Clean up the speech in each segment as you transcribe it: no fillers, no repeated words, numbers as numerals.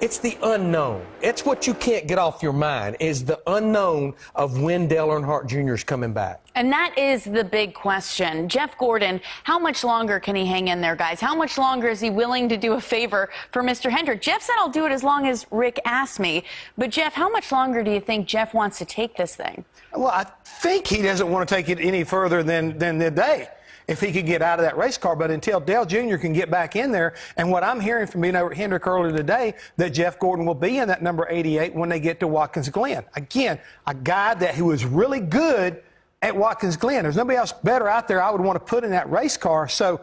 It's the unknown. It's what you can't get off your mind, is the unknown of when Dale Earnhardt Jr. is coming back. And that is the big question. Jeff Gordon, how much longer can he hang in there, guys? How much longer is he willing to do a favor for Mr. Hendrick? Jeff said, I'll do it as long as Rick asks me. But, Jeff, how much longer do you think Jeff wants to take this thing? Well, I think he doesn't want to take it any further than the day, if he could get out of that race car. But until Dale Jr. can get back in there, and what I'm hearing from being over at Hendrick earlier today, that Jeff Gordon will be in that number 88 when they get to Watkins Glen. Again, a guy that who was really good at Watkins Glen. There's nobody else better out there I would want to put in that race car. So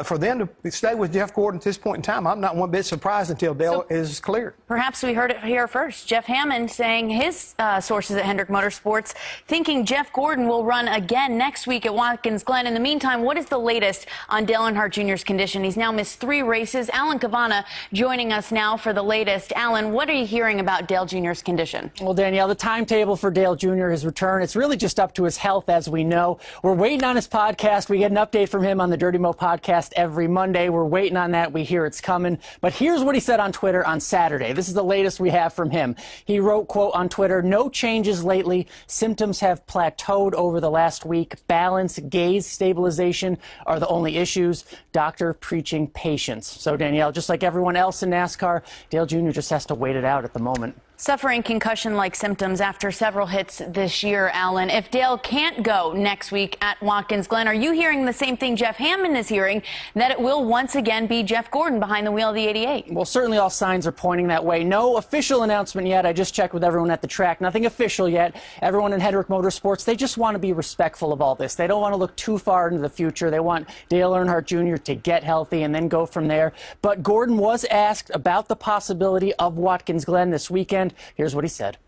for them to stay with Jeff Gordon at this point in time, I'm not one bit surprised until Dale is cleared. Perhaps we heard it here first. Jeff Hammond saying his sources at Hendrick Motorsports thinking Jeff Gordon will run again next week at Watkins Glen. In the meantime, what is the latest on Dale Earnhardt Jr.'s condition? He's now missed 3 races. Alan Cavanna joining us now for the latest. Alan, what are you hearing about Dale Jr.'s condition? Well, Danielle, the timetable for Dale Jr., his return, it's really just up to his health, as we know. We're waiting on his podcast. We get an update from him on the Dirty Mo podcast every Monday. We're waiting on that. We hear it's coming. But here's what he said on Twitter on Saturday. This is the latest we have from him. He wrote, quote, on Twitter, "No changes lately. Symptoms have plateaued over the last week. Balance, gaze stabilization are the only issues. Doctor preaching patience." So, Danielle, just like everyone else in NASCAR, Dale Jr. just has to wait it out at the moment. Suffering concussion-like symptoms after several hits this year, Alan. If Dale can't go next week at Watkins Glen, are you hearing the same thing Jeff Hammond is hearing, that it will once again be Jeff Gordon behind the wheel of the 88? Well, certainly all signs are pointing that way. No official announcement yet. I just checked with everyone at the track. Nothing official yet. Everyone in Hendrick Motorsports, they just want to be respectful of all this. They don't want to look too far into the future. They want Dale Earnhardt Jr. to get healthy and then go from there. But Gordon was asked about the possibility of Watkins Glen this weekend. Here's what he said.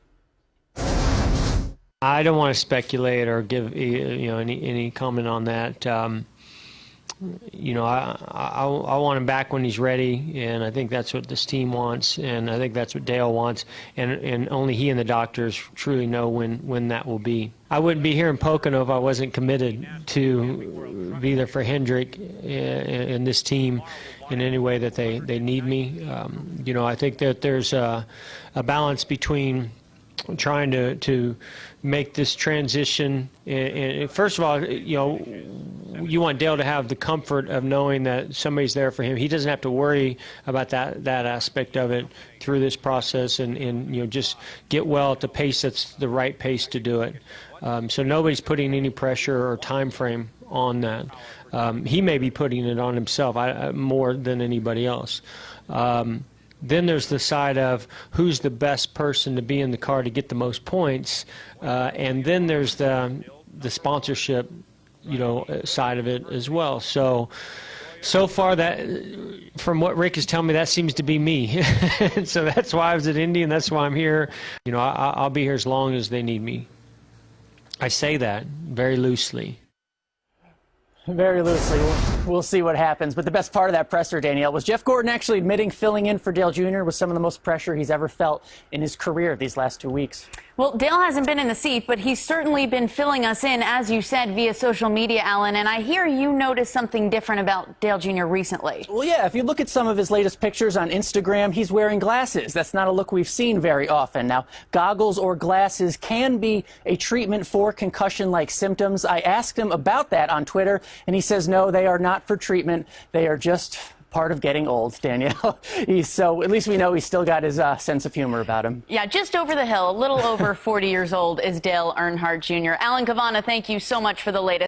I don't want to speculate or give any comment on that. I want him back when he's ready, and I think that's what this team wants, and I think that's what Dale wants, and only he and the doctors truly know when that will be. I wouldn't be here in Pocono if I wasn't committed to be there for Hendrick and this team in any way that they need me. I think that there's a balance between trying to make this transition. And first of all, you want Dale to have the comfort of knowing that somebody's there for him. He doesn't have to worry about that aspect of it through this process, and just get well at the pace that's the right pace to do it. So nobody's putting any pressure or time frame on that. He may be putting it on himself more than anybody else. Then there's the side of who's the best person to be in the car to get the most points, and then there's the sponsorship, side of it as well. So far, that from what Rick is telling me, that seems to be me. So that's why I was at Indy, and that's why I'm here. I'll be here as long as they need me. I say that very loosely. Very loosely. We'll see what happens. But the best part of that presser, Danielle, was Jeff Gordon actually admitting filling in for Dale Jr. was some of the most pressure he's ever felt in his career these last 2 weeks. Well, Dale hasn't been in the seat, but he's certainly been filling us in, as you said, via social media, Alan. And I hear you noticed something different about Dale Jr. recently. Well, yeah, if you look at some of his latest pictures on Instagram, he's wearing glasses. That's not a look we've seen very often. Now, goggles or glasses can be a treatment for concussion-like symptoms. I asked him about that on Twitter, and he says, no, they are not for treatment. They are just part of getting old, Danielle. So at least we know he's still got his sense of humor about him. Yeah, just over the hill, a little over 40 years old is Dale Earnhardt Jr. Alan Cavanna, thank you so much for the latest.